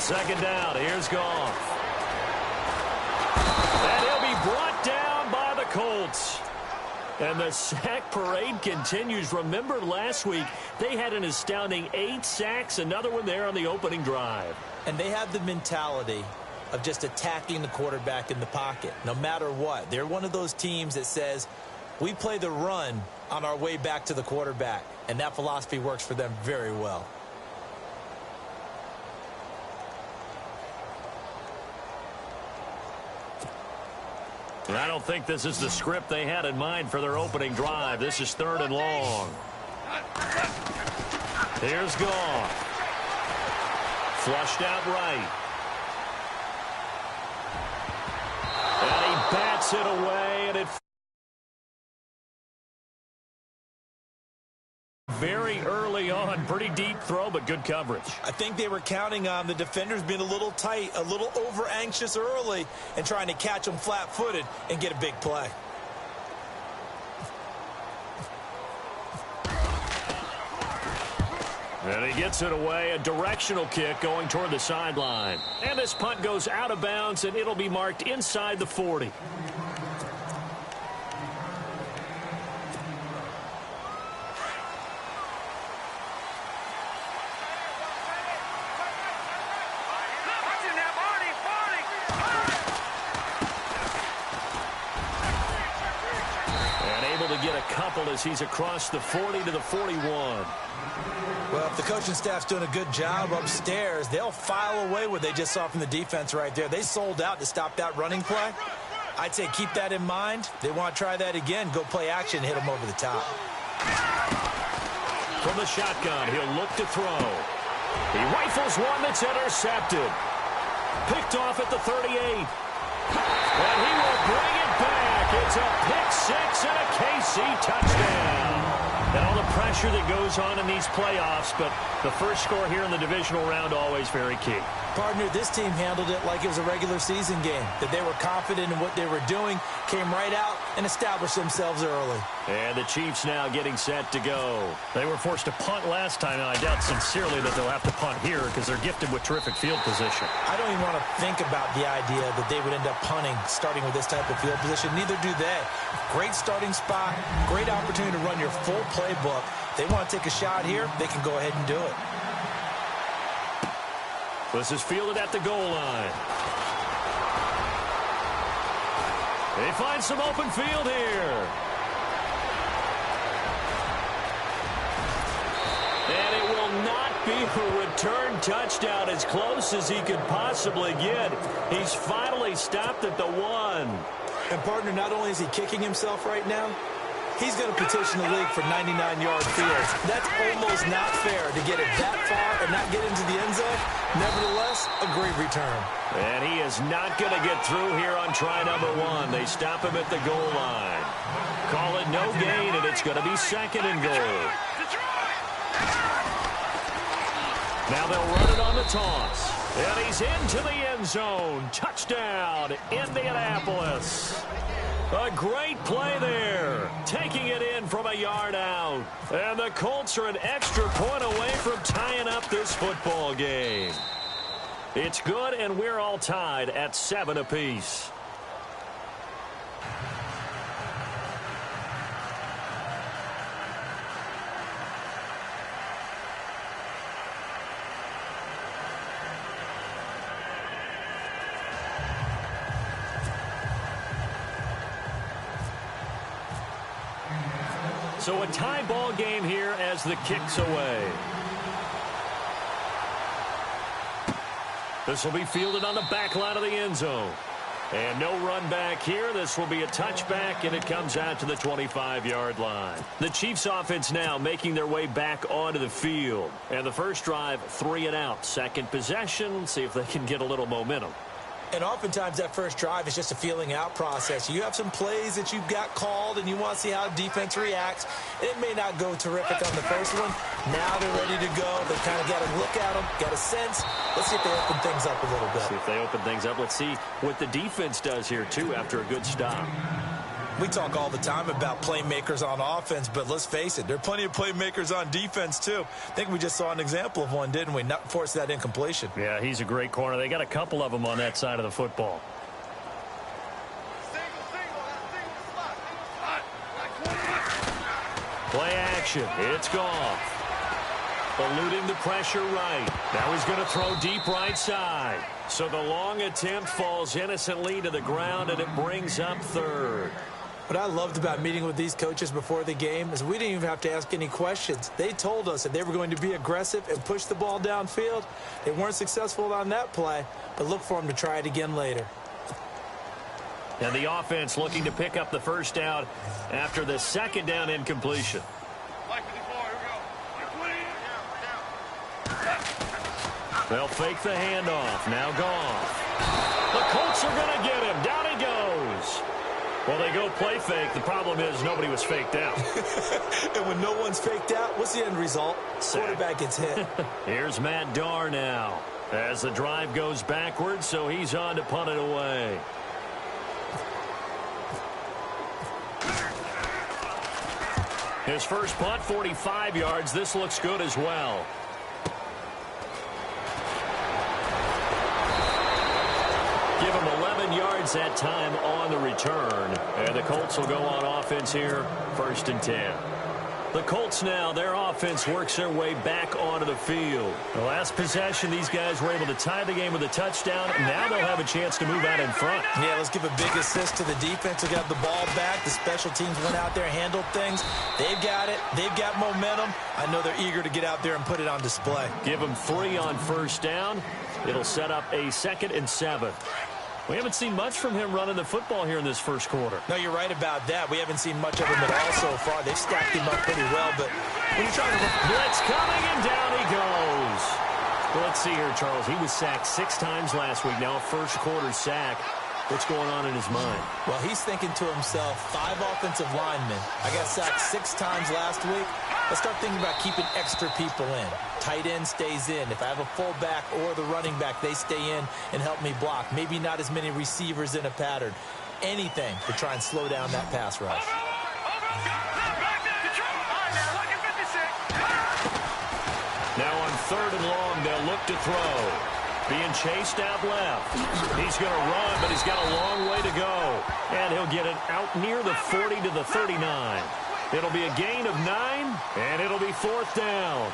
second down. Here's Goff. And he'll be brought down by the Colts. And the sack parade continues. Remember last week, they had an astounding 8 sacks, another one there on the opening drive. And they have the mentality of just attacking the quarterback in the pocket, no matter what. They're one of those teams that says, we play the run on our way back to the quarterback. And that philosophy works for them very well. And I don't think this is the script they had in mind for their opening drive. This is 3rd and long. Here's Goff. Flushed out right. And he bats it away, and it very early on. Pretty deep throw, but good coverage. I think they were counting on the defenders being a little tight, a little over-anxious early, and trying to catch them flat-footed and get a big play. And he gets it away. A directional kick going toward the sideline. And this punt goes out of bounds, and it'll be marked inside the 40. As he's across the 40 to the 41. Well, if the coaching staff's doing a good job upstairs, they'll file away what they just saw from the defense right there. They sold out to stop that running play. I'd say keep that in mind. They want to try that again. Go play action, hit them over the top. From the shotgun, he'll look to throw. He rifles one that's intercepted. Picked off at the 38. And he will bring it back. It's a pick-6 and a KC touchdown. And all the pressure that goes on in these playoffs, but the first score here in the divisional round always very key. Partner, this team handled it like it was a regular season game, that they were confident in what they were doing, came right out and established themselves early. And the Chiefs now getting set to go. They were forced to punt last time, and I doubt sincerely that they'll have to punt here because they're gifted with terrific field position. I don't even want to think about the idea that they would end up punting starting with this type of field position. Neither do they. Great starting spot, great opportunity to run your full playbook. They want to take a shot here, they can go ahead and do it. This is fielded at the goal line. They find some open field here. And it will not be a return touchdown, as close as he could possibly get. He's finally stopped at the 1. And, partner, not only is he kicking himself right now, he's going to petition the league for 99-yard fields. That's almost not fair to get it that far and not get into the end zone. Nevertheless, a great return. And he is not going to get through here on try number 1. They stop him at the goal line. Call it no gain, and it's going to be 2nd and goal. Now they'll run it on the toss. And he's into the end zone. Touchdown, Indianapolis. A great play there. Taking it in from a yard out. And the Colts are an extra point away from tying up this football game. It's good, and we're all tied at 7 apiece. So a tie ball game here as the kick's away. This will be fielded on the back line of the end zone. And no run back here. This will be a touchback, and it comes out to the 25-yard line. The Chiefs offense now making their way back onto the field. And the first drive, 3 and out. Second possession, see if they can get a little momentum. And oftentimes that first drive is just a feeling out process. You have some plays that you've got called and you want to see how defense reacts. It may not go terrific on the first one. Now they're ready to go. They kind of got to look at them, got a sense. Let's see if they open things up a little bit. See if they open things up. Let's see what the defense does here, too, after a good stop. We talk all the time about playmakers on offense, but let's face it, there are plenty of playmakers on defense, too. I think we just saw an example of one, didn't we? Not force that incompletion. Yeah, he's a great corner. They got a couple of them on that side of the football. Play action. It's Goff. Eluding the pressure right. Now he's going to throw deep right side. So the long attempt falls innocently to the ground, and it brings up third. What I loved about meeting with these coaches before the game is we didn't even have to ask any questions. They told us that they were going to be aggressive and push the ball downfield. They weren't successful on that play, but look for them to try it again later. And the offense looking to pick up the first down after the second down incompletion. They'll fake the handoff. Now Goff. The Colts are going to get him. Down he goes. Well, they go play fake. The problem is nobody was faked out. And when no one's faked out, what's the end result? Quarterback gets hit. Here's Matt Darr now as the drive goes backwards, so he's on to punt it away. His first punt, 45 yards. This looks good as well. Give him 11 yards that time on the return. And the Colts will go on offense here, 1st and 10. The Colts now, their offense works their way back onto the field. The last possession, these guys were able to tie the game with a touchdown. And now they'll have a chance to move out in front. Yeah, let's give a big assist to the defense who got the ball back. The special teams went out there, handled things. They've got it. They've got momentum. I know they're eager to get out there and put it on display. Give them 3 on first down. It'll set up a 2nd and 7. We haven't seen much from him running the football here in this first quarter. No, you're right about that. We haven't seen much of him at all so far. They've stacked him up pretty well, but when you're trying to... Blitz coming, and down he goes. Well, let's see here, Charles. He was sacked 6 times last week. Now a first quarter sack. What's going on in his mind? Well, he's thinking to himself, 5 offensive linemen. I got sacked 6 times last week. Let's start thinking about keeping extra people in. Tight end stays in. If I have a fullback or the running back, they stay in and help me block. Maybe not as many receivers in a pattern. Anything to try and slow down that pass rush. Now on 3rd and long, they'll look to throw. Being chased out left. He's going to run, but he's got a long way to go. And he'll get it out near the 40 to the 39. It'll be a gain of 9, and it'll be 4th down.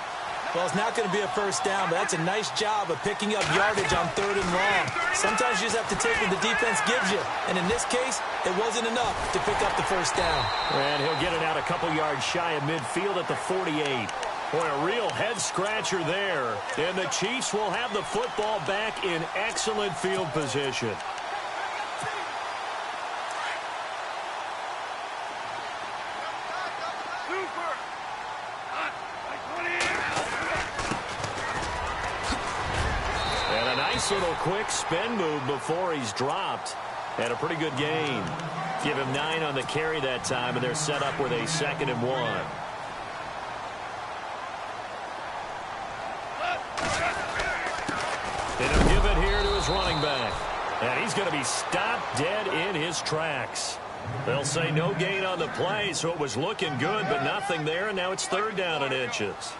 Well, it's not going to be a first down, but that's a nice job of picking up yardage on 3rd and long. Sometimes you just have to take what the defense gives you. And in this case, it wasn't enough to pick up the first down. And he'll get it out a couple yards shy of midfield at the 48. Boy, a real head-scratcher there. And the Chiefs will have the football back in excellent field position. And a nice little quick spin move before he's dropped. And a pretty good gain. Give him 9 on the carry that time, and they're set up with a 2nd and 1. And he'll give it here to his running back. And he's going to be stopped dead in his tracks. They'll say no gain on the play, so it was looking good, but nothing there, and now it's 3rd down and inches.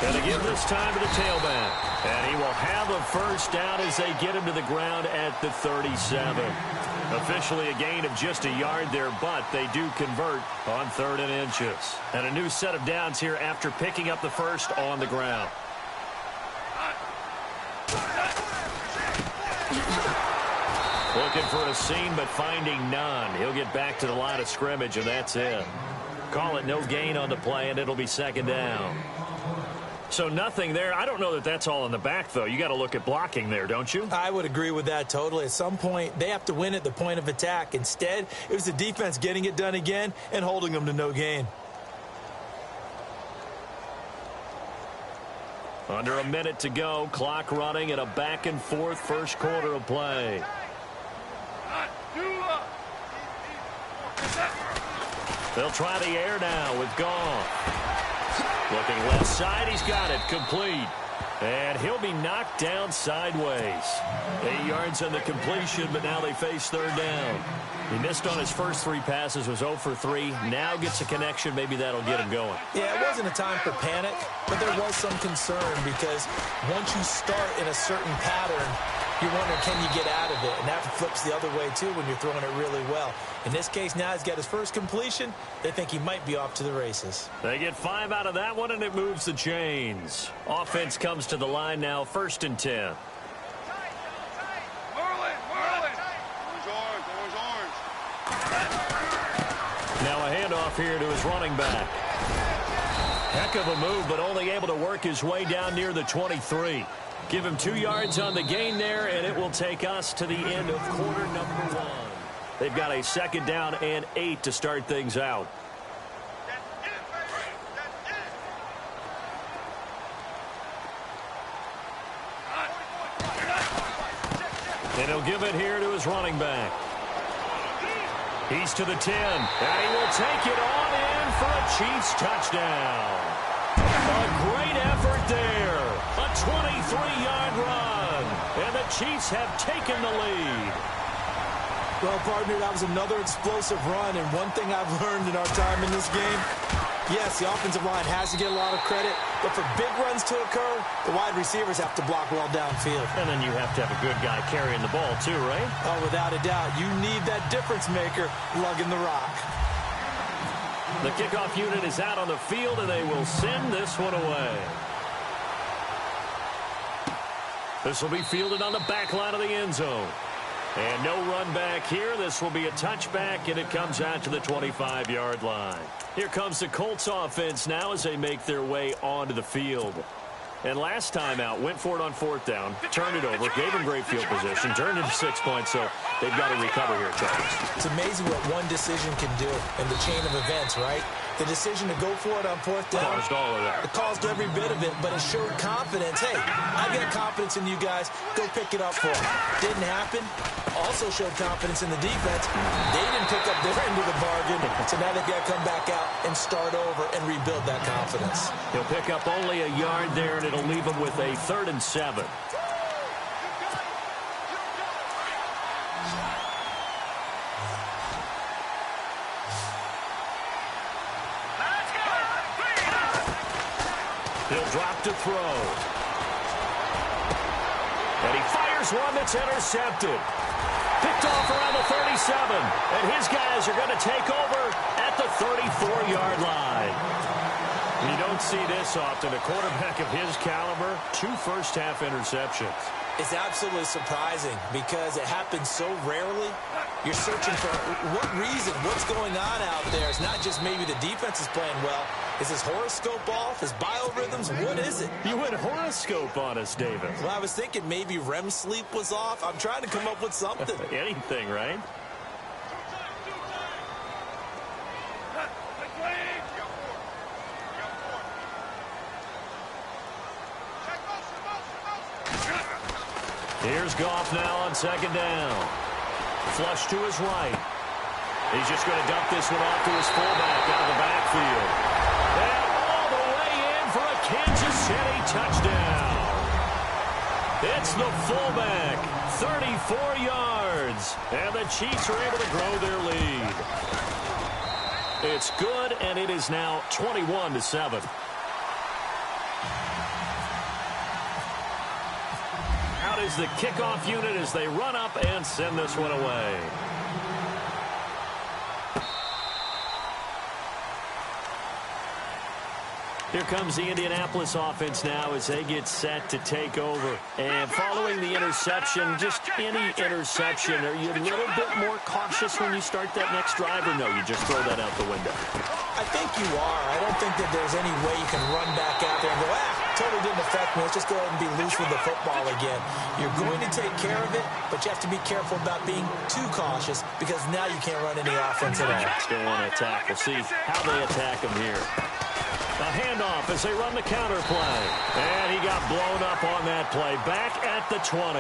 And they give this time to the tailback. And he will have a first down as they get him to the ground at the 37. Officially a gain of just a yard there, but they do convert on 3rd and inches. And a new set of downs here after picking up the first on the ground. Looking for a seam, but finding none. He'll get back to the line of scrimmage, and that's it. Call it no gain on the play, and it'll be 2nd down. So nothing there. I don't know that that's all in the back, though. You got to look at blocking there, don't you? I would agree with that totally. At some point, they have to win at the point of attack. Instead, it was the defense getting it done again and holding them to no gain. Under a minute to go. Clock running at a back-and-forth first quarter of play. They'll try the air now with Goff. Looking left side, he's got it. Complete. And he'll be knocked down sideways. 8 yards on the completion, but now they face third down. He missed on his first 3 passes, was 0 for 3. Now gets a connection. Maybe that'll get him going. Yeah, it wasn't a time for panic, but there was some concern because once you start in a certain pattern, you're wondering, can you get out of it? And that flips the other way, too, when you're throwing it really well. In this case, now he's got his first completion. They think he might be off to the races. They get 5 out of that one, and it moves the chains. Offense comes to the line now, 1st and 10. Now a handoff here to his running back. Heck of a move, but only able to work his way down near the 23. Give him 2 yards on the gain there, and it will take us to the end of quarter number 1. They've got a 2nd down and 8 to start things out. And he'll give it here to his running back. He's to the 10, and he will take it on in for a Chiefs touchdown. A great effort there. A 23-yard run. And the Chiefs have taken the lead. Well, partner, that was another explosive run. And one thing I've learned in our time in this game, yes, the offensive line has to get a lot of credit. But for big runs to occur, the wide receivers have to block well downfield. And then you have to have a good guy carrying the ball, too, right? Oh, without a doubt. You need that difference maker lugging the rock. The kickoff unit is out on the field, and they will send this one away. This will be fielded on the back line of the end zone. And no run back here. This will be a touchback, and it comes out to the 25-yard line. Here comes the Colts offense now as they make their way onto the field. And last time out, went for it on 4th down, turned it over, gave him great field position, turned it to 6 points, so they've got to recover here, Charles. It's amazing what one decision can do in the chain of events, right? The decision to go for it on 4th down. Caused all of that. It caused every bit of it, but it showed confidence. Hey, I've got confidence in you guys. Go pick it up for them. Didn't happen. Also showed confidence in the defense. They didn't pick up their end of the bargain, so now they've got to come back out and start over and rebuild that confidence. He'll pick up only a yard there, and it'll leave him with a 3rd and 7. He'll drop to throw. And he fires one that's intercepted. Picked off around the 37. And his guys are going to take over at the 34-yard line. You don't see this often. A quarterback of his caliber, 2 first-half interceptions. It's absolutely surprising because it happens so rarely. You're searching for what reason, what's going on out there. It's not just maybe the defense is playing well. Is his horoscope off? His biorhythms? What is it? You went horoscope on us, David. Well, I was thinking maybe REM sleep was off. I'm trying to come up with something. Anything, right? Here's Goff now on 2nd down. Flush to his right. He's just going to dump this one off to his fullback out of the backfield. And all the way in for a Kansas City touchdown. It's the fullback, 34 yards. And the Chiefs are able to grow their lead. It's good, and it is now 21-7. Out is the kickoff unit as they run up and send this one away. Here comes the Indianapolis offense now as they get set to take over. And following the interception, just any interception, are you a little bit more cautious when you start that next drive, or no, you just throw that out the window? I think you are. I don't think that there's any way you can run back out there and go, totally didn't affect me. Let's just go ahead and be loose with the football again. You're going to take care of it, but you have to be careful about being too cautious because now you can't run any offense at all. Still want to attack. We'll see how they attack them here. A handoff as they run the counter play. And he got blown up on that play. Back at the 20.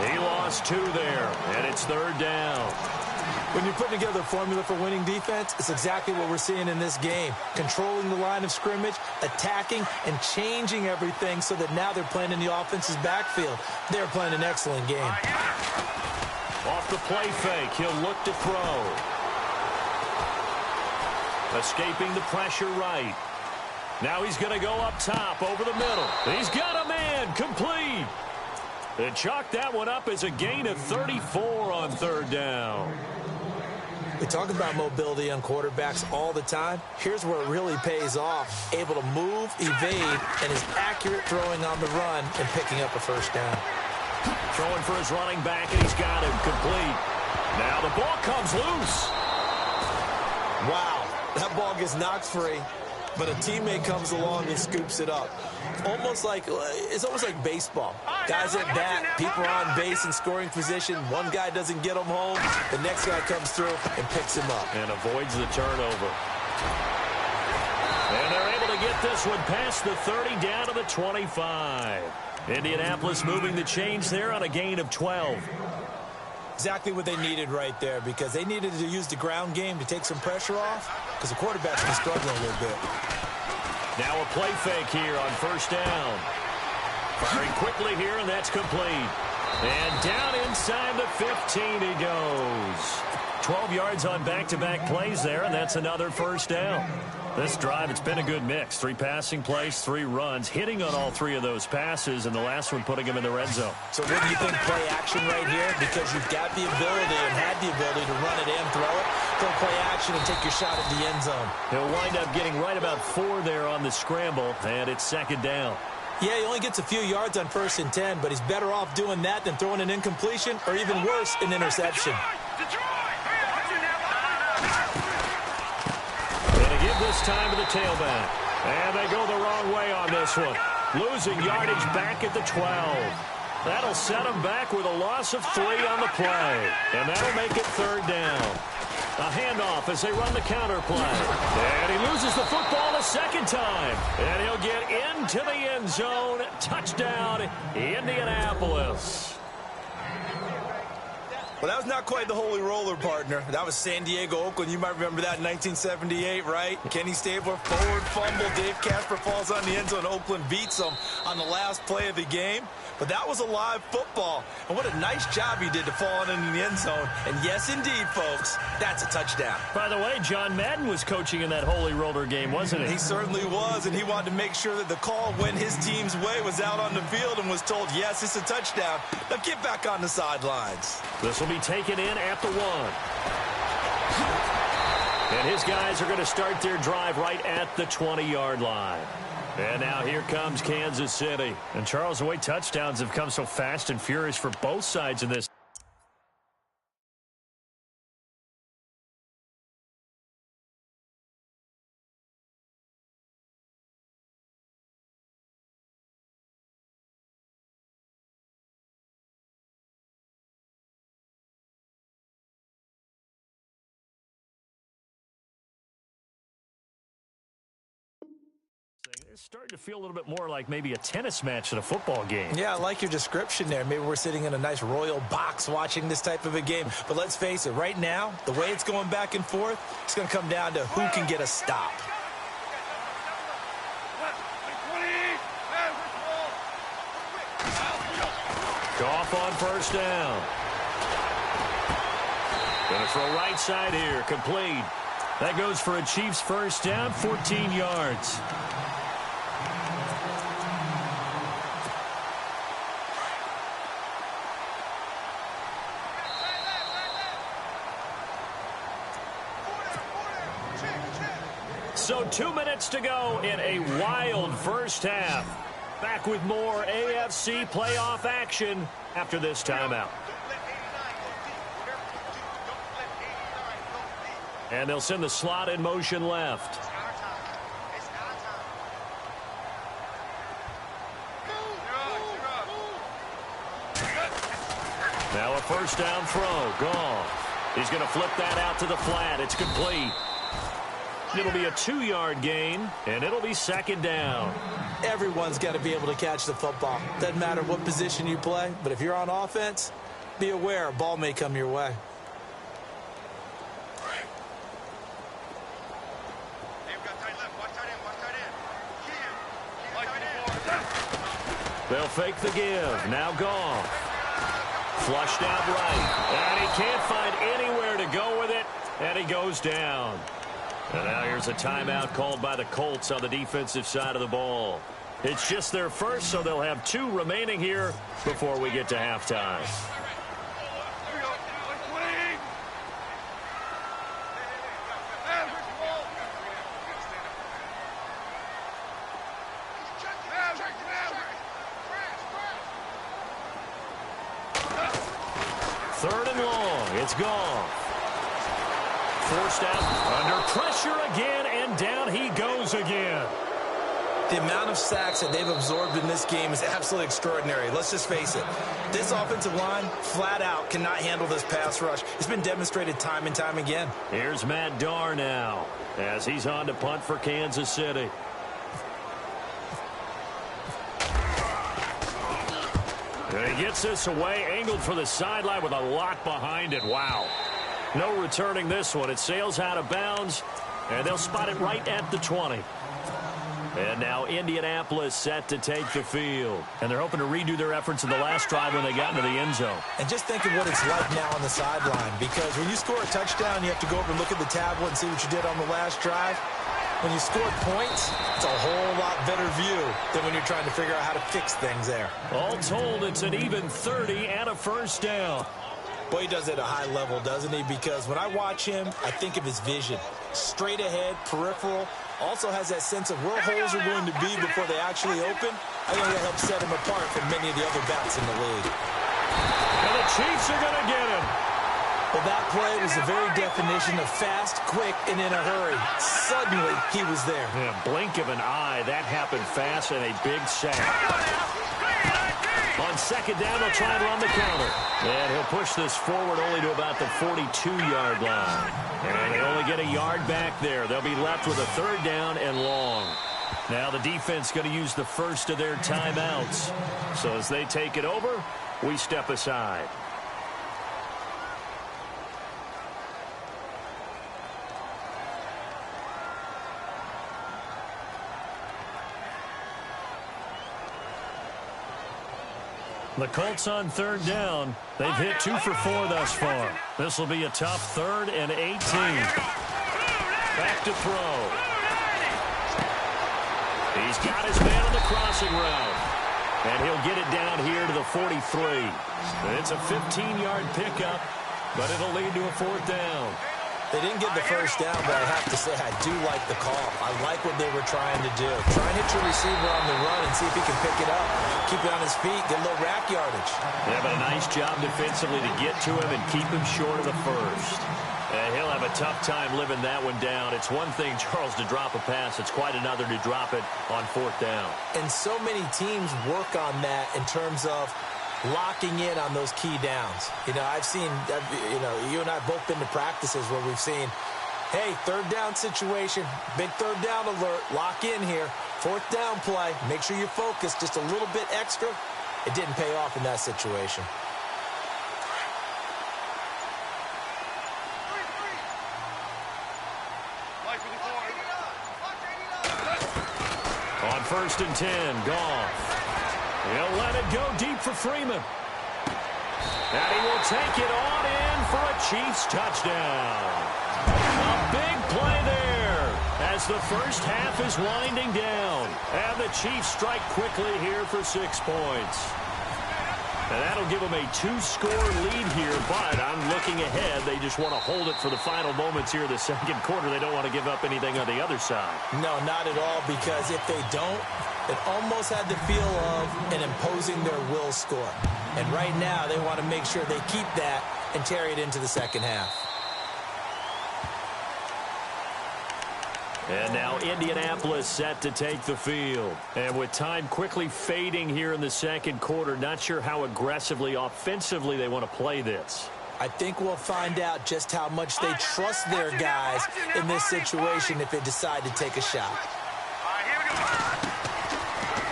He lost 2 there, and it's 3rd down. When you're putting together a formula for winning defense, it's exactly what we're seeing in this game. Controlling the line of scrimmage, attacking, and changing everything so that now they're playing in the offense's backfield. They're playing an excellent game. Off the play fake, he'll look to throw. Escaping the pressure right. Now he's going to go up top over the middle. He's got a man, complete. They chalked that one up as a gain of 34 on 3rd down. We talk about mobility on quarterbacks all the time. Here's where it really pays off. Able to move, evade, and his accurate throwing on the run and picking up a 1st down. Throwing for his running back, and he's got him complete. Now the ball comes loose. Wow, that ball gets knocked free, but a teammate comes along and scoops it up. It's almost like baseball. Guys at bat, people are on base in scoring position. One guy doesn't get him home. The next guy comes through and picks him up. And avoids the turnover. And they're able to get this one past the 30 down to the 25. Indianapolis moving the chains there on a gain of 12. Exactly what they needed right there, because they needed to use the ground game to take some pressure off, because the quarterback's been struggling a little bit. Now a play fake here on 1st down. Firing quickly here, and that's complete. And down inside the 15 he goes. 12 yards on back-to-back plays there, and that's another 1st down. This drive, it's been a good mix. 3 passing plays, 3 runs, hitting on all 3 of those passes, and the last one putting him in the red zone. So what do you think, play action right here? Because you've got the ability and had the ability to run it and throw it. Go play action and take your shot at the end zone. He'll wind up getting right about 4 there on the scramble, and it's 2nd down. Yeah, he only gets a few yards on 1st and 10, but he's better off doing that than throwing an incompletion or even worse, an interception. This time to the tailback. And they go the wrong way on this one. Losing yardage back at the 12. That'll set them back with a loss of 3 on the play. And that'll make it 3rd down. A handoff as they run the counter play. And he loses the football a 2nd time. And he'll get into the end zone. Touchdown, Indianapolis. Well, that was not quite the holy roller, partner. That was San Diego, Oakland. You might remember that in 1978, right? Kenny Stabler, forward fumble. Dave Casper falls on the end zone. Oakland beats him on the last play of the game. But that was a live football. And what a nice job he did to fall in the end zone. And yes, indeed, folks, that's a touchdown. By the way, John Madden was coaching in that holy roller game, wasn't he? He certainly was, and he wanted to make sure that the call went his team's way, was out on the field and was told, yes, it's a touchdown. Now get back on the sidelines. This will be taken in at the 1. And his guys are going to start their drive right at the 20-yard line. And now here comes Kansas City. And Charles, the way touchdowns have come so fast and furious for both sides in this. It's starting to feel a little bit more like maybe a tennis match than a football game. Yeah, I like your description there. Maybe we're sitting in a nice royal box watching this type of a game. But let's face it, right now, the way it's going back and forth, it's going to come down to who can get a stop. Goff on 1st down. Going to throw right side here, complete. That goes for a Chiefs 1st down, 14 yards. So 2 minutes to go in a wild 1st half. Back with more AFC playoff action after this timeout. And they'll send the slot in motion left. Now a 1st down throw. Goff. He's going to flip that out to the flat. It's complete. It'll be a 2-yard gain, and it'll be second down. Everyone's got to be able to catch the football. Doesn't matter what position you play, but if you're on offense, be aware a ball may come your way. They'll fake the give. Now Goff. Flushed out right. And he can't find anywhere to go with it. And he goes down. And now here's a timeout called by the Colts on the defensive side of the ball. It's just their first, so they'll have 2 remaining here before we get to halftime. Third and long. It's Goff. Forced out, under pressure again, and down he goes again. The amount of sacks that they've absorbed in this game is absolutely extraordinary. Let's just face it. This offensive line, flat out, cannot handle this pass rush. It's been demonstrated time and time again. Here's Matt Darr now, as he's on to punt for Kansas City. And he gets this away, angled for the sideline with a lot behind it. Wow. No returning this one. It sails out of bounds, and they'll spot it right at the 20. And now Indianapolis set to take the field. And they're hoping to redo their efforts in the last drive when they got into the end zone. And just think of what it's like now on the sideline, because when you score a touchdown, you have to go over and look at the tablet and see what you did on the last drive. When you score points, it's a whole lot better view than when you're trying to figure out how to fix things there. All told, it's an even 30 and a first down. Boy, he does it at a high level, doesn't he? Because when I watch him, I think of his vision. Straight ahead, peripheral. Also has that sense of where holes are going to be before they actually open. I think that helps set him apart from many of the other backs in the league. And the Chiefs are going to get him. Well, that play was the very definition of fast, quick, and in a hurry. Suddenly, he was there. Yeah, blink of an eye. That happened fast and a big sack. On second down, they'll try and run the counter. And he'll push this forward only to about the 42-yard line. And they only get a yard back there. They'll be left with a third down and long. Now the defense going to use the first of their timeouts. So as they take it over, we step aside. The Colts on third down. They've hit 2 for 4 thus far. This will be a tough 3rd and 18. Back to throw. He's got his man on the crossing route. And he'll get it down here to the 43. And it's a 15-yard pickup, but it'll lead to a 4th down. They didn't get the first down, but I have to say I do like the call. I like what they were trying to do. Try and hit your receiver on the run and see if he can pick it up. Keep it on his feet, get a little rack yardage. Yeah, but a nice job defensively to get to him and keep him short of the first. And he'll have a tough time living that one down. It's one thing, Charles, to drop a pass. It's quite another to drop it on 4th down. And so many teams work on that in terms of locking in on those key downs. You know, you and I have both been to practices where we've seen, hey, 3rd down situation, big 3rd down alert, lock in here, 4th down play, make sure you focus just a little bit extra. It didn't pay off in that situation. On 1st and 10, Goff. He'll let it go deep for Freeman. And he will take it on in for a Chiefs touchdown. A big play there as the first half is winding down. And the Chiefs strike quickly here for 6 points. And that'll give them a 2-score lead here, but I'm looking ahead. They just want to hold it for the final moments here of the second quarter. They don't want to give up anything on the other side. No, not at all, because if they don't, it almost had the feel of an imposing their will score. And right now, they want to make sure they keep that and carry it into the second half. And now Indianapolis set to take the field. And with time quickly fading here in the second quarter, not sure how aggressively, offensively they want to play this. I think we'll find out just how much they trust their guys in this situation if they decide to take a shot.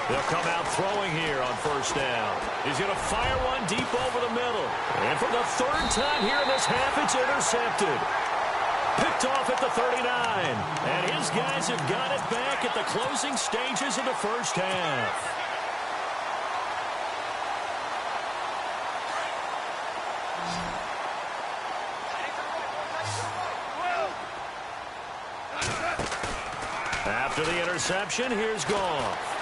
They'll come out throwing here on first down. He's going to fire one deep over the middle. And for the third time here in this half, it's intercepted. Picked off at the 39. And his guys have got it back at the closing stages of the first half. After the interception, here's Goff.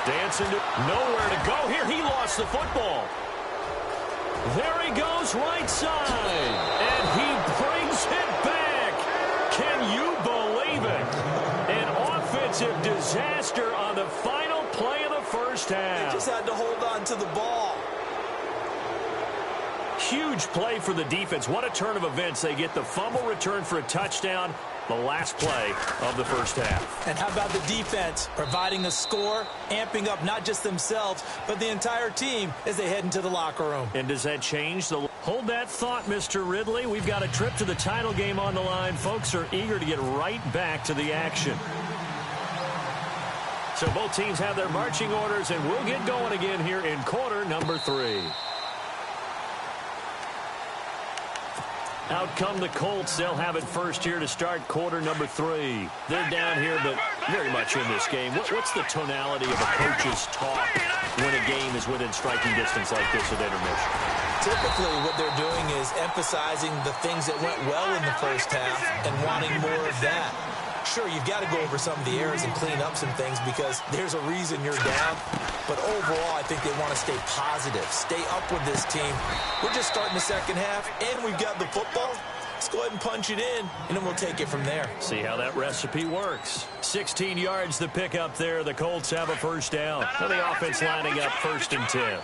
Dancing to nowhere to go here. He lost the football. There he goes right side. And he brings it back. Can you believe it? An offensive disaster on the final play of the first half. They just had to hold on to the ball. Huge play for the defense. What a turn of events. They get the fumble return for a touchdown. The last play of the first half. And how about the defense providing a score, amping up not just themselves, but the entire team as they head into the locker room. And does that change the... Hold that thought, Mr. Ridley. We've got a trip to the title game on the line. Folks are eager to get right back to the action. So both teams have their marching orders, and we'll get going again here in quarter number 3. Out come the Colts. They'll have it first here to start quarter number 3. They're down here, but very much in this game. What's the tonality of a coach's talk when a game is within striking distance like this at intermission? Typically, what they're doing is emphasizing the things that went well in the first half and wanting more of that. Sure, you've got to go over some of the errors and clean up some things because there's a reason you're down. But overall, I think they want to stay positive, stay up with this team. We're just starting the second half, and we've got the football. Let's go ahead and punch it in, and then we'll take it from there. See how that recipe works. 16 yards to pick up there. The Colts have a first down. And the offense lining up first and 10.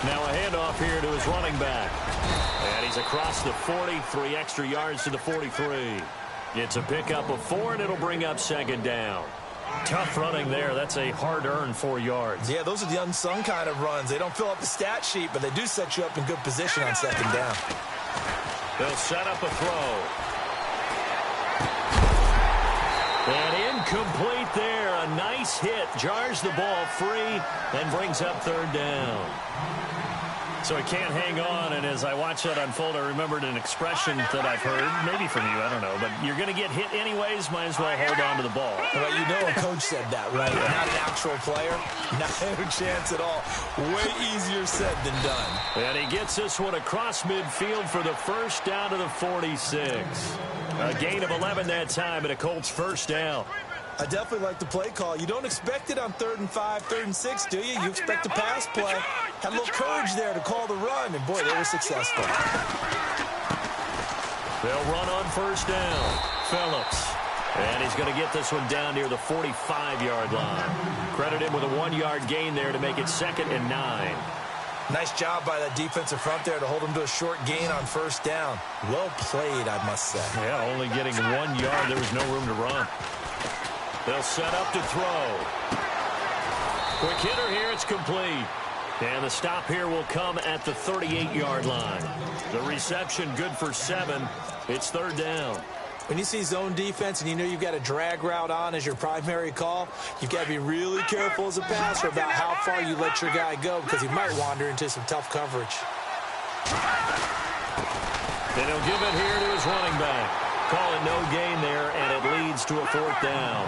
Now a handoff here to his running back. And he's across the 40, 3 extra yards to the 43. It's a pickup of 4, and it'll bring up second down. Tough running there. That's a hard-earned 4 yards. Yeah, those are the unsung kind of runs. They don't fill up the stat sheet, but they do set you up in good position on second down. They'll set up a throw. And incomplete there. A nice hit. Jars the ball free and brings up third down. So he can't hang on, and as I watch that unfold, I remembered an expression that I've heard, maybe from you, I don't know, but you're going to get hit anyways, might as well hold on to the ball. Well, you know a coach said that, right? Not an actual player. Not a chance at all. Way easier said than done. And he gets this one across midfield for the first down to the 46. A gain of 11 that time, and a Colts first down. I definitely like the play call. You don't expect it on 3rd and 5, 3rd and 6, do you? You expect a pass play. Had a little courage there to call the run, and boy, they were successful. They'll run on first down. Phillips. And he's going to get this one down near the 45-yard line. Credit him with a 1-yard gain there to make it 2nd and 9. Nice job by that defensive front there to hold him to a short gain on first down. Well played, I must say. Yeah, only getting 1 yard. There was no room to run. They'll set up to throw. Quick hitter here. It's complete. And the stop here will come at the 38-yard line. The reception good for 7. It's third down. When you see zone defense and you know you've got a drag route on as your primary call, you've got to be really careful as a passer about how far you let your guy go because he might wander into some tough coverage. Then he'll give it here to his running back. Call it no gain there, and it leads to a 4th down.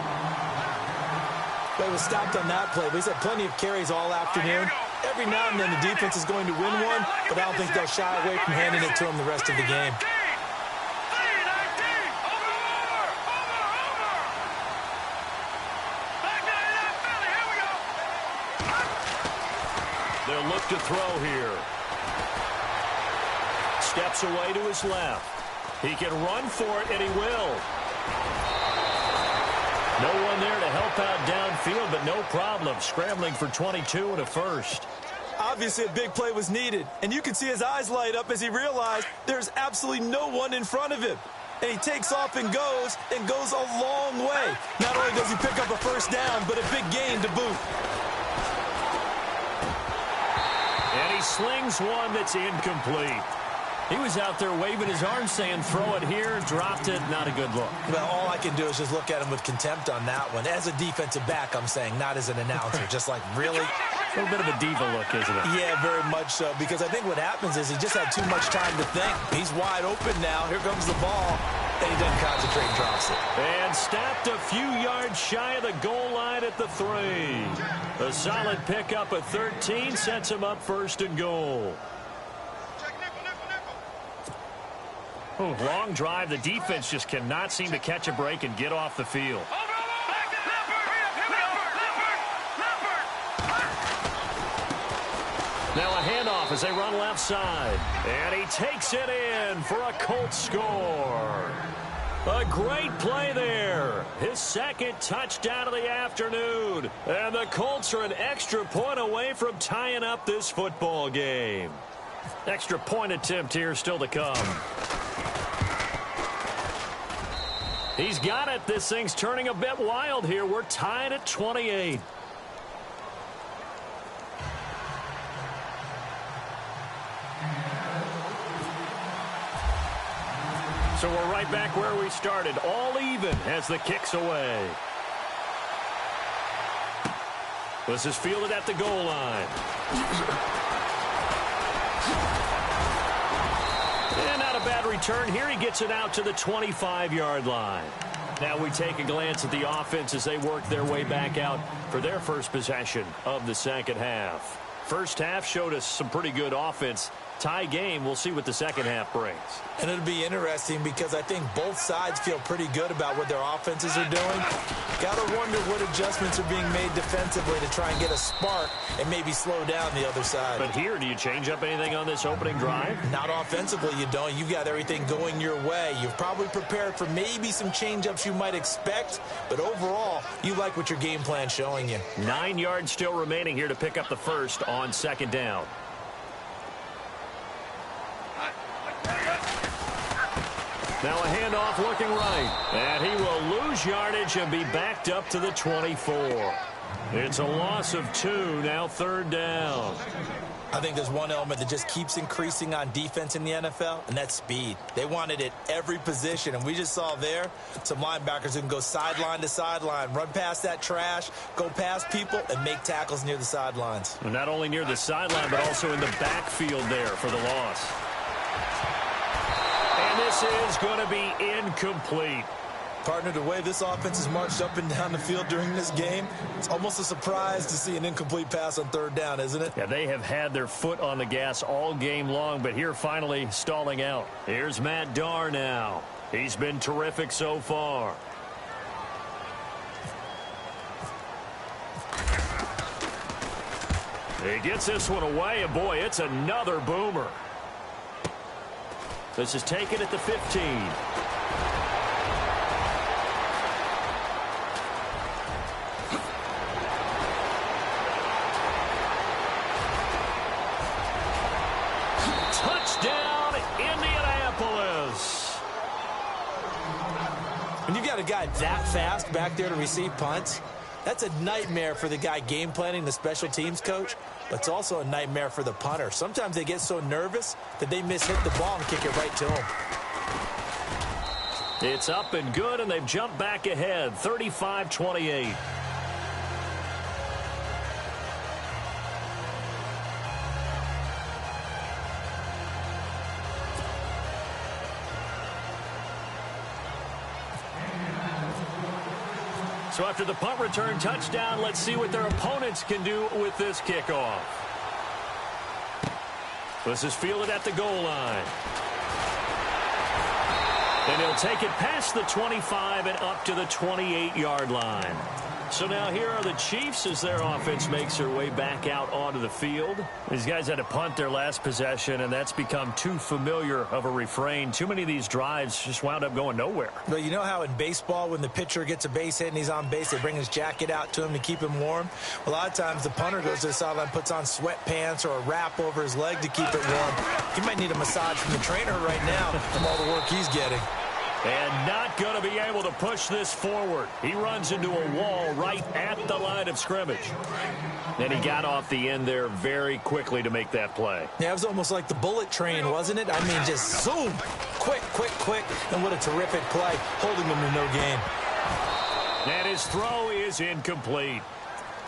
Well, he was stopped on that play, but he's had plenty of carries all afternoon. Every now and then the defense is going to win one, but I don't think they'll shy away from handing it to him the rest of the game. They'll look to throw here. Steps away to his left. He can run for it, and he will. No one there to help out downfield, but no problem. Scrambling for 22 and a first. Obviously, a big play was needed, and you can see his eyes light up as he realized there's absolutely no one in front of him. And he takes off and goes a long way. Not only does he pick up a first down, but a big gain to boot. slings one that's incomplete. He was out there waving his arm saying, throw it here, dropped it, not a good look. Well, all I can do is just look at him with contempt on that one. As a defensive back, I'm saying, not as an announcer. Just like, really? A little bit of a diva look, isn't it? Yeah, very much so, because I think what happens is he just had too much time to think. He's wide open now. Here comes the ball, and he doesn't concentrate and drops it. And stopped a few yards shy of the goal line at the 3. A solid pickup at 13 sets him up 1st and goal. Long drive. The defense just cannot seem to catch a break and get off the field. Now a handoff as they run left side. And he takes it in for a Colts score. A great play there. His 2nd touchdown of the afternoon. And the Colts are an extra point away from tying up this football game. Extra point attempt here still to come. He's got it. This thing's turning a bit wild here. We're tied at 28. So we're right back where we started. All even as the kick's away. This is fielded at the goal line. And not a bad return here. He gets it out to the 25-yard line. Now we take a glance at the offense as they work their way back out for their first possession of the second half. First half showed us some pretty good offense. Tie game. We'll see what the second half brings. And it'll be interesting because I think both sides feel pretty good about what their offenses are doing. Got to wonder what adjustments are being made defensively to try and get a spark and maybe slow down the other side. But here, do you change up anything on this opening drive? Not offensively, you don't. You've got everything going your way. You've probably prepared for maybe some change-ups you might expect, but overall, you like what your game plan's showing you. 9 yards still remaining here to pick up the first on 2nd down. Now a handoff looking right. And he will lose yardage and be backed up to the 24. It's a loss of 2, now 3rd down. I think there's one element that just keeps increasing on defense in the NFL, and that's speed. They want it at every position, and we just saw there some linebackers who can go sideline to sideline, run past that trash, go past people, and make tackles near the sidelines. And not only near the sideline, but also in the backfield there for the loss. And this is going to be incomplete. Partner, the way this offense has marched up and down the field during this game, it's almost a surprise to see an incomplete pass on 3rd down, isn't it? Yeah, they have had their foot on the gas all game long, but here finally stalling out. Here's Matt Darr now. He's been terrific so far. He gets this one away, and boy, it's another boomer. This is taken at the 15. Touchdown, Indianapolis. When you've got a guy that fast back there to receive punts, that's a nightmare for the guy game planning, the special teams coach, but it's also a nightmare for the punter. Sometimes they get so nervous that they hit the ball and kick it right to him. It's up and good, and they've jumped back ahead, 35-28. So after the punt return touchdown, let's see what their opponents can do with this kickoff. This is fielded at the goal line. And he'll take it past the 25 and up to the 28-yard line. So now here are the Chiefs as their offense makes their way back out onto the field. These guys had to punt their last possession, and that's become too familiar of a refrain. Too many of these drives just wound up going nowhere. But you know how in baseball, when the pitcher gets a base hit and he's on base, they bring his jacket out to him to keep him warm? A lot of times the punter goes to the sideline, puts on sweatpants or a wrap over his leg to keep it warm. He might need a massage from the trainer right now from all the work he's getting. And not going to be able to push this forward. He runs into a wall right at the line of scrimmage. And he got off the end there very quickly to make that play. Yeah, it was almost like the bullet train, wasn't it? I mean, just zoom. Quick, quick, quick. And what a terrific play, holding him to no gain. And his throw is incomplete.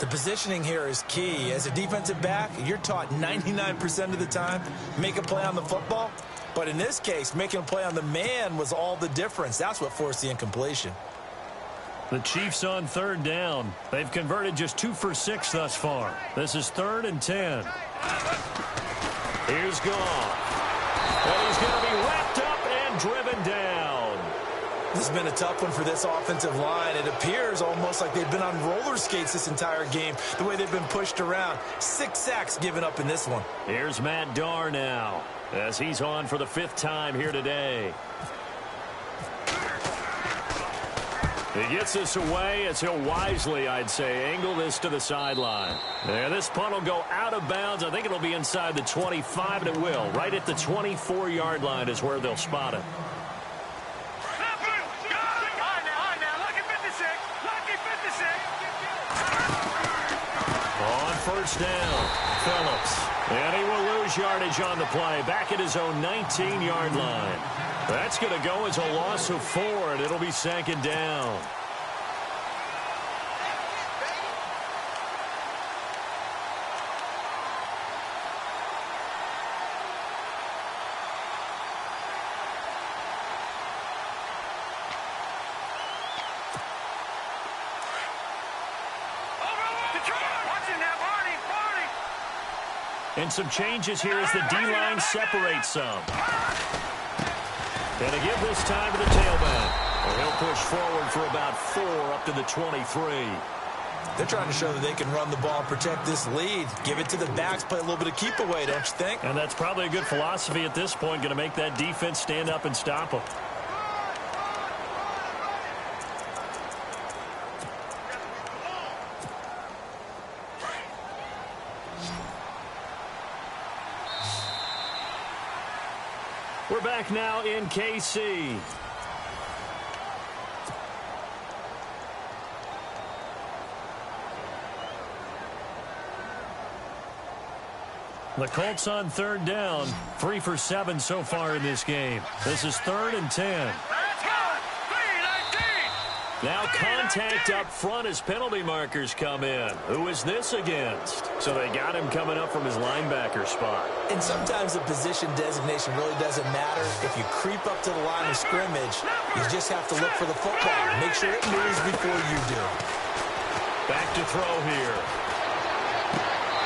The positioning here is key. As a defensive back, you're taught 99% of the time, make a play on the football. But in this case, making a play on the man was all the difference. That's what forced the incompletion. The Chiefs on third down. They've converted just 2 for 6 thus far. This is 3rd and 10. Here's Goff. And he's going to be wrapped up and driven down. This has been a tough one for this offensive line. It appears almost like they've been on roller skates this entire game, the way they've been pushed around. 6 sacks given up in this one. Here's Matt Darr now, as he's on for the 5th time here today. He gets this away as he'll wisely, I'd say, angle this to the sideline. And this punt will go out of bounds. I think it'll be inside the 25, and it will. Right at the 24-yard line is where they'll spot it. On first down, Phillips. And he will lose yardage on the play, back at his own 19-yard line. That's going to go as a loss of 4, and it'll be 2nd down. And some changes here as the D-line separates some. And to give this time to the tailback. And he'll push forward for about 4 up to the 23. They're trying to show that they can run the ball and protect this lead. Give it to the backs, play a little bit of keep away, don't you think? And that's probably a good philosophy at this point, going to make that defense stand up and stop them. We're back now in KC. The Colts on third down, 3 for 7 so far in this game. This is 3rd and 10. Now contact up front as penalty markers come in. Who is this against? So they got him coming up from his linebacker spot. And sometimes the position designation really doesn't matter. If you creep up to the line of scrimmage, you just have to look for the football. Make sure it moves before you do. Back to throw here.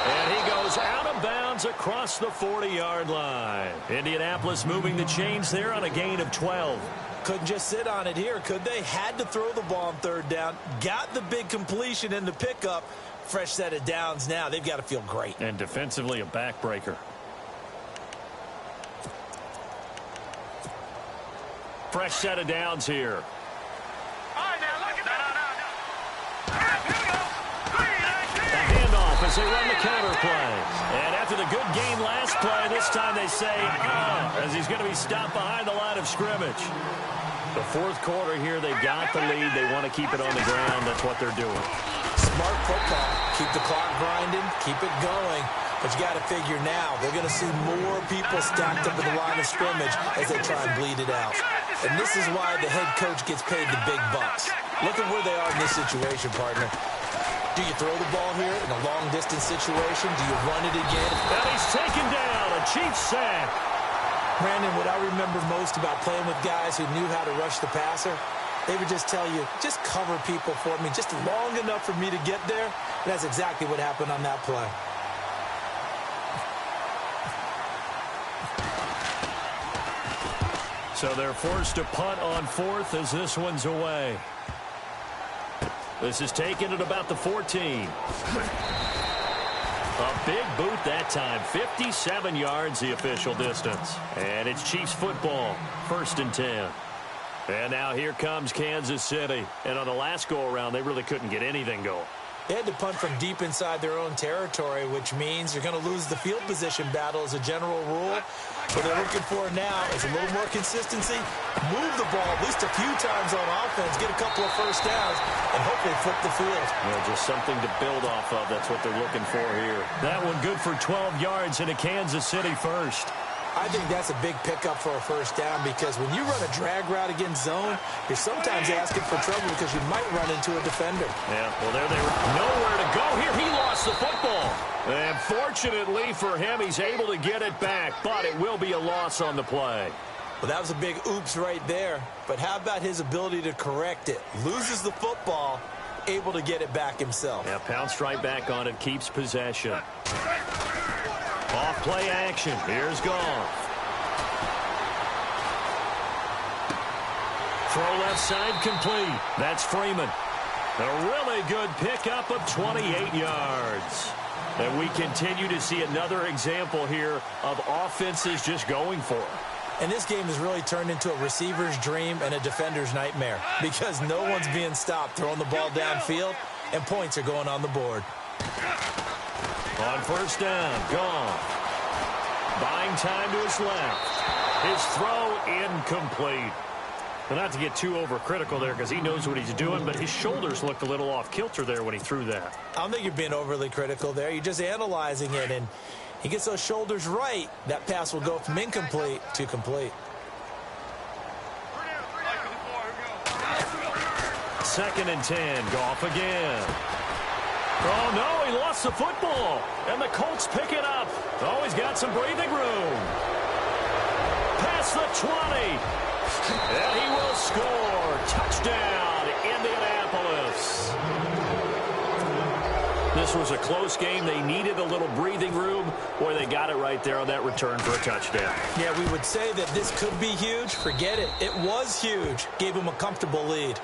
And he goes out of bounds across the 40-yard line. Indianapolis moving the chains there on a gain of 12. Couldn't just sit on it here, could they? Had to throw the ball on third down. Got the big completion in the pickup. Fresh set of downs now. They've got to feel great. And defensively a backbreaker. Fresh set of downs here. As they run the counter play. And after the good game last play, this time they say, as he's going to be stopped behind the line of scrimmage. The 4th quarter here, they've got the lead. They want to keep it on the ground. That's what they're doing. Smart football. Keep the clock grinding. Keep it going. But you got to figure now, they're going to see more people stacked up at the line of scrimmage as they try and bleed it out. And this is why the head coach gets paid the big bucks. Look at where they are in this situation, partner. Do you throw the ball here in a long-distance situation? Do you run it again? And he's taken down. A Chiefs sack. Brandon, what I remember most about playing with guys who knew how to rush the passer, they would just tell you, just cover people for me, just long enough for me to get there. And that's exactly what happened on that play. So they're forced to punt on 4th as this one's away. This is taken at about the 14. A big boot that time. 57 yards the official distance. And it's Chiefs football. 1st and 10. And now here comes Kansas City. And on the last go-around, they really couldn't get anything going. They had to punt from deep inside their own territory, which means you're going to lose the field position battle as a general rule. What they're looking for now is a little more consistency, move the ball at least a few times on offense, get a couple of first downs, and hopefully flip the field. Yeah, just something to build off of. That's what they're looking for here. That one good for 12 yards into Kansas City first. I think that's a big pickup for a first down because when you run a drag route against zone, you're sometimes asking for trouble because you might run into a defender. Yeah, well, there they were. Nowhere to go here. He lost the football. And fortunately for him, he's able to get it back, but it will be a loss on the play. Well, that was a big oops right there. But how about his ability to correct it? Loses the football, able to get it back himself. Yeah, pounced right back on it, keeps possession. Off play action. Here's Goff. Throw left side complete. That's Freeman. A really good pickup of 28 yards. And we continue to see another example here of offenses just going for it. And this game has really turned into a receiver's dream and a defender's nightmare because no one's being stopped throwing the ball downfield, and points are going on the board. On first down, Goff. Buying time to his left. His throw incomplete. Well, not to get too overcritical there because he knows what he's doing, but his shoulders looked a little off kilter there when he threw that. I don't think you're being overly critical there. You're just analyzing it, and he gets those shoulders right. That pass will go from incomplete to complete. Second and 10. Goff again. Oh, no, he lost the football. And the Colts pick it up. Oh, he's got some breathing room. Past the 20. And he will score. Touchdown, Indianapolis. This was a close game. They needed a little breathing room. Boy, they got it right there on that return for a touchdown. Yeah, we would say that this could be huge. Forget it. It was huge. Gave him a comfortable lead.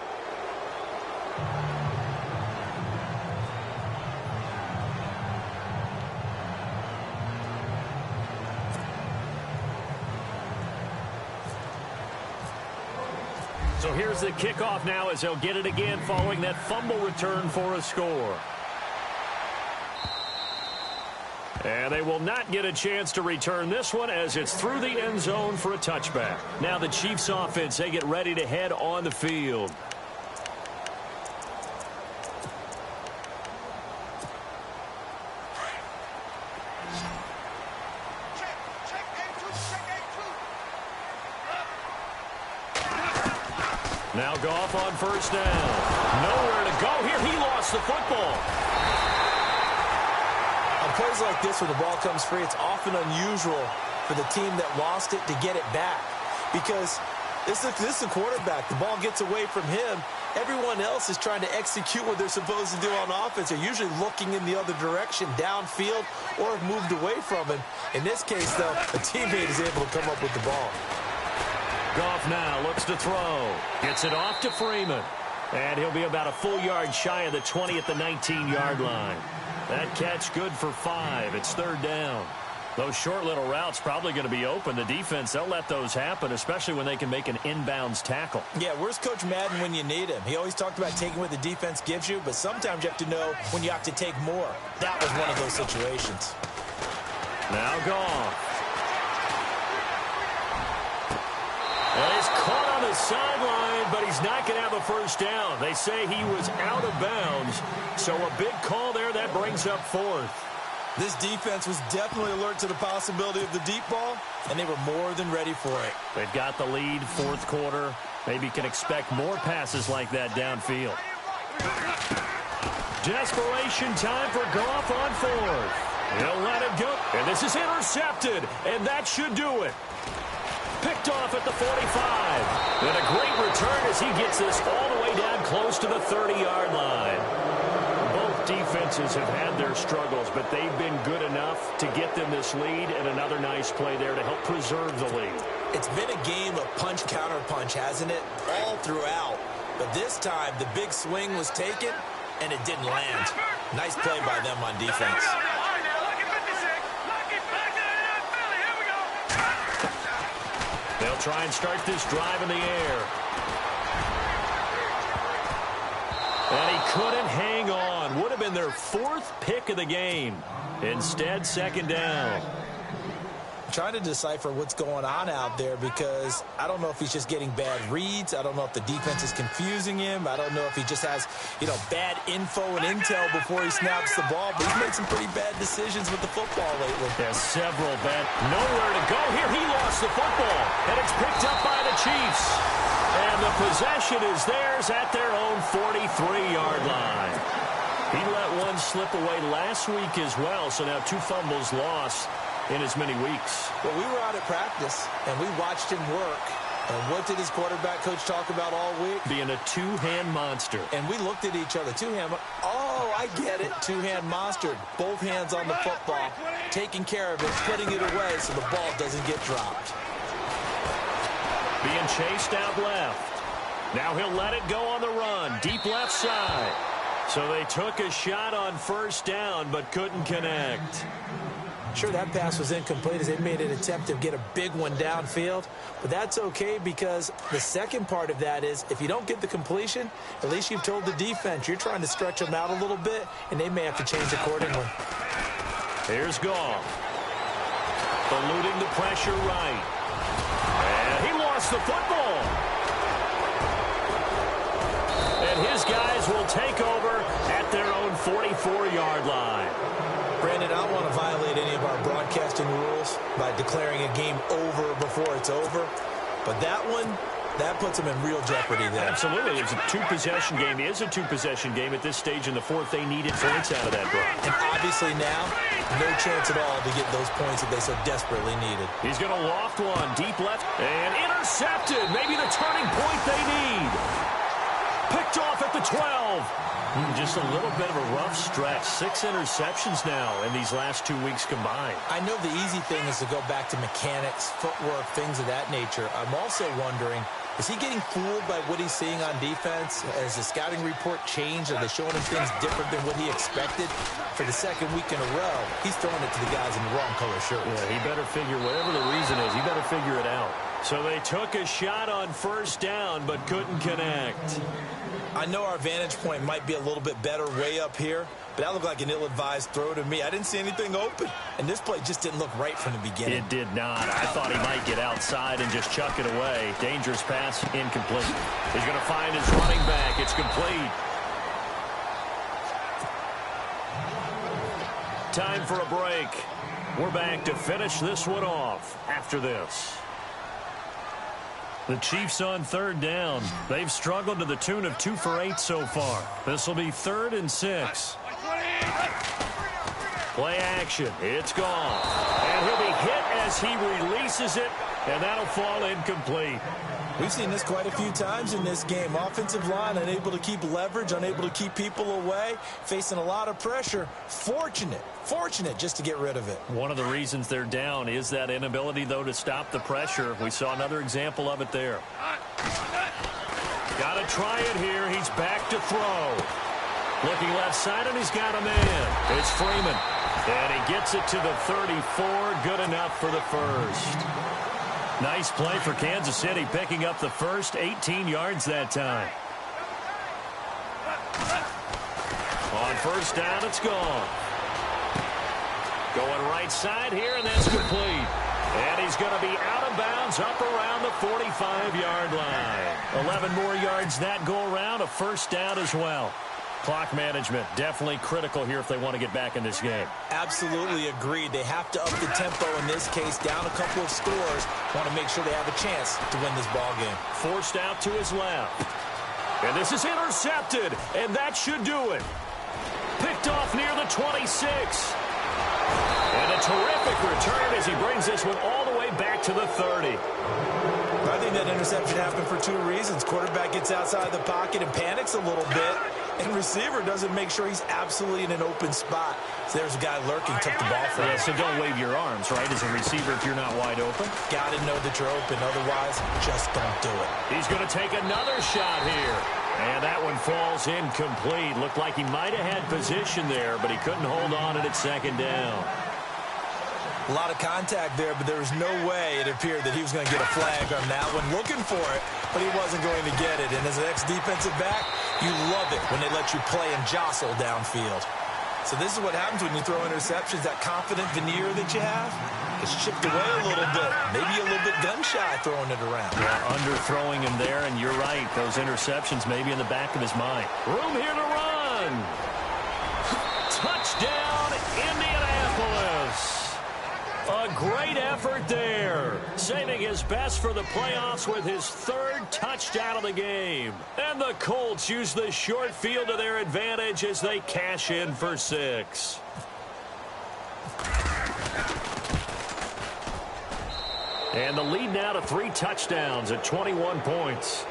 So here's the kickoff now as they'll get it again following that fumble return for a score. And they will not get a chance to return this one as it's through the end zone for a touchback. Now the Chiefs offense, they get ready to head on the field. Now Goff on first down. Nowhere to go here. He lost the football. On plays like this where the ball comes free, it's often unusual for the team that lost it to get it back. Because this is the quarterback. The ball gets away from him. Everyone else is trying to execute what they're supposed to do on offense. They're usually looking in the other direction, downfield, or have moved away from him. In this case, though, a teammate is able to come up with the ball. Goff now looks to throw. Gets it off to Freeman. And he'll be about a full yard shy of the 20 at the 19-yard line. That catch good for 5. It's third down. Those short little routes probably going to be open. The defense, they'll let those happen, especially when they can make an inbounds tackle. Yeah, where's Coach Madden when you need him? He always talked about taking what the defense gives you, but sometimes you have to know when you have to take more. That was one of those situations. Now Goff. Well, he's caught on the sideline, but he's not going to have a first down. They say he was out of bounds, so a big call there that brings up fourth. This defense was definitely alert to the possibility of the deep ball, and they were more than ready for it. They've got the lead, fourth quarter. Maybe can expect more passes like that downfield. Desperation time for Goff on fourth. He'll let it go, and this is intercepted, and that should do it. Picked off at the 45. And a great return as he gets this all the way down close to the 30-yard line. Both defenses have had their struggles, but they've been good enough to get them this lead, and another nice play there to help preserve the lead. It's been a game of punch-counter-punch, hasn't it? All throughout. But this time, the big swing was taken, and it didn't land. Nice play by them on defense. They'll try and start this drive in the air. And he couldn't hang on. Would have been their 4th pick of the game. Instead, 2nd down. Trying to decipher what's going on out there because I don't know if he's just getting bad reads. I don't know if the defense is confusing him. I don't know if he just has, bad info and intel before he snaps the ball. But he's made some pretty bad decisions with the football lately. Yeah, several bad. Nowhere to go here. He lost the football, and it's picked up by the Chiefs. And the possession is theirs at their own 43-yard line. He let one slip away last week as well, so now 2 fumbles lost in as many weeks. Well, we were out at practice, and we watched him work. And what did his quarterback coach talk about all week? Being a 2-hand monster. And we looked at each other. 2-hand. Oh, I get it. 2-hand monster. Both hands on the football, taking care of it, putting it away so the ball doesn't get dropped. Being chased out left. Now he'll let it go on the run. Deep left side. So they took a shot on 1st down, but couldn't connect. Sure, that pass was incomplete as they made an attempt to get a big one downfield. But that's okay because the second part of that is if you don't get the completion, at least you've told the defense you're trying to stretch them out a little bit, and they may have to change accordingly. Here's Goff. Eluding the pressure right. And he lost the football. And his guys will take over at their own 44-yard line. Brandon, I don't want to violate any of our broadcasting rules by declaring a game over before it's over. But that one, that puts them in real jeopardy there. Absolutely. It's a 2-possession game. It is a 2-possession game at this stage in the 4th. They needed points out of that drive. And obviously now, no chance at all to get those points that they so desperately needed. He's going to loft one. Deep left. And intercepted. Maybe the turning point they need. Picked off at the 12. Just a little bit of a rough stretch. 6 interceptions now in these last 2 weeks combined. I know the easy thing is to go back to mechanics, footwork, things of that nature. I'm also wondering, is he getting fooled by what he's seeing on defense? Has the scouting report changed? Are they showing him things different than what he expected? For the 2nd week in a row, he's throwing it to the guys in the wrong color shirts. Yeah, he better figure, whatever the reason is, he better figure it out. So they took a shot on 1st down, but couldn't connect. I know our vantage point might be a little bit better way up here, but that looked like an ill-advised throw to me. I didn't see anything open, and this play just didn't look right from the beginning. It did not. I thought he might get outside and just chuck it away. Dangerous pass, incomplete. He's going to find his running back. It's complete. Time for a break. We're back to finish this one off after this. The Chiefs on 3rd down. They've struggled to the tune of 2 for 8 so far. This will be 3rd and 6. Play action. It's gone. And he'll be hit as he releases it, and that'll fall incomplete. We've seen this quite a few times in this game. Offensive line unable to keep leverage, unable to keep people away, facing a lot of pressure. Fortunate just to get rid of it. One of the reasons they're down is that inability, though, to stop the pressure. We saw another example of it there. Got to try it here. He's back to throw. Looking left side, and he's got a man. It's Freeman. And he gets it to the 34. Good enough for the first. Nice play for Kansas City, picking up the first, 18 yards that time. On 1st down, it's gone. Going right side here, and that's complete. And he's going to be out of bounds up around the 45-yard line. 11 more yards that go around, a 1st down as well. Clock management definitely critical here if they want to get back in this game. Absolutely agreed. They have to up the tempo in this case, down a couple of scores. Want to make sure they have a chance to win this ball game. Forced out to his left. And this is intercepted, and that should do it. Picked off near the 26. And a terrific return as he brings this one all the way back to the 30. I think that interception happened for 2 reasons. Quarterback gets outside the pocket and panics a little bit, and receiver doesn't make sure he's absolutely in an open spot. So there's a guy lurking, took the ball from him. Yeah, so don't wave your arms, right, as a receiver if you're not wide open. Got to know that you're open. Otherwise, just don't do it. He's going to take another shot here. And that one falls incomplete. Looked like he might have had position there, but he couldn't hold on at 2nd down. A lot of contact there, but there was no way it appeared that he was going to get a flag on that one. Looking for it, but he wasn't going to get it. And as an ex-defensive back, You love it when they let you play and jostle downfield. So this is what happens when you throw interceptions. That confident veneer that you have is chipped away a little bit. Maybe a little bit gun-shy throwing it around. Yeah, underthrowing him there, and you're right. Those interceptions maybe in the back of his mind. Room here to run. Touchdown, Indianapolis. A great effort there. Saving his best for the playoffs with his third touchdown of the game. And the Colts use the short field to their advantage as they cash in for 6. And the lead now to 3 touchdowns at 21 points.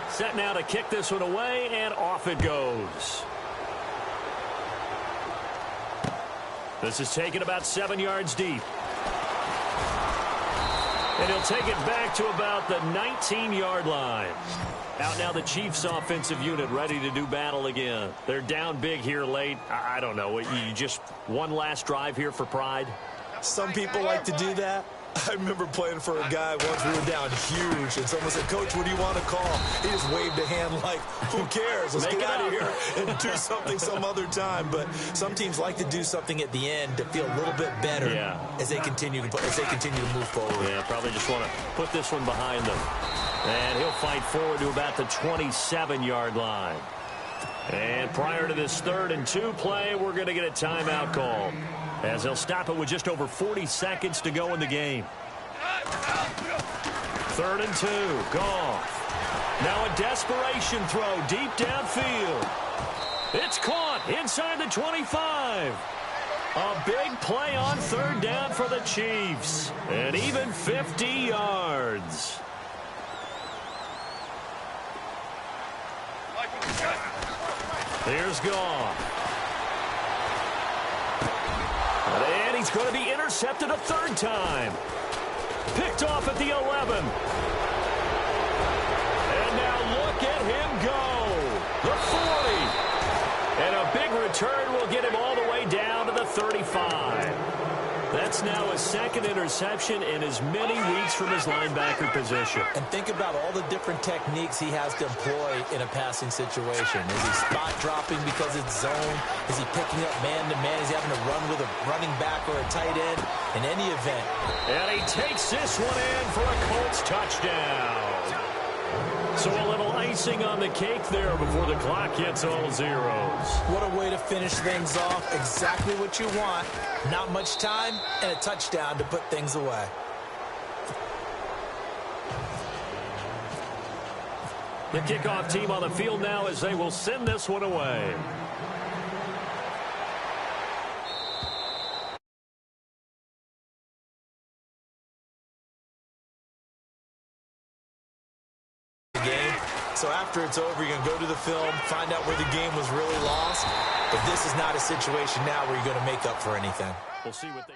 Set now to kick this one away, and off it goes. This is taken about 7 yards deep. And he'll take it back to about the 19-yard line. Out now the Chiefs offensive unit ready to do battle again. They're down big here late. I don't know. You just one last drive here for pride? Some people like to do that. I remember playing for a guy once. We were down huge, and someone said, "Coach, what do you want to call?" He just waved a hand like, who cares? Let's get out of here and do something some other time. But some teams like to do something at the end to feel a little bit better as they continue to move forward. Yeah, probably just want to put this one behind them. And he'll fight forward to about the 27-yard line. And prior to this 3rd and 2 play, we're going to get a timeout call, as they'll stop it with just over 40 seconds to go in the game. 3rd and 2, Goff. Now a desperation throw deep downfield. It's caught inside the 25. A big play on 3rd down for the Chiefs. And even 50 yards. Here's Goff. And he's going to be intercepted a 3rd time. Picked off at the 11. And now look at him go. The 40. And a big return will get him all the way down to the 35. That's now his 2nd interception in as many weeks from his linebacker position. And think about all the different techniques he has to employ in a passing situation. Is he spot dropping because it's zone? Is he picking up man-to-man? Is he having to run with a running back or a tight end? In any event. And he takes this one in for a Colts touchdown. So a little icing on the cake there before the clock hits all zeros. What a way to finish things off. Exactly what you want. Not much time and a touchdown to put things away. The kickoff team on the field now as they will send this one away. So after it's over, you're going to go to the film, find out where the game was really lost. But this is not a situation now where you're going to make up for anything. We'll see what they...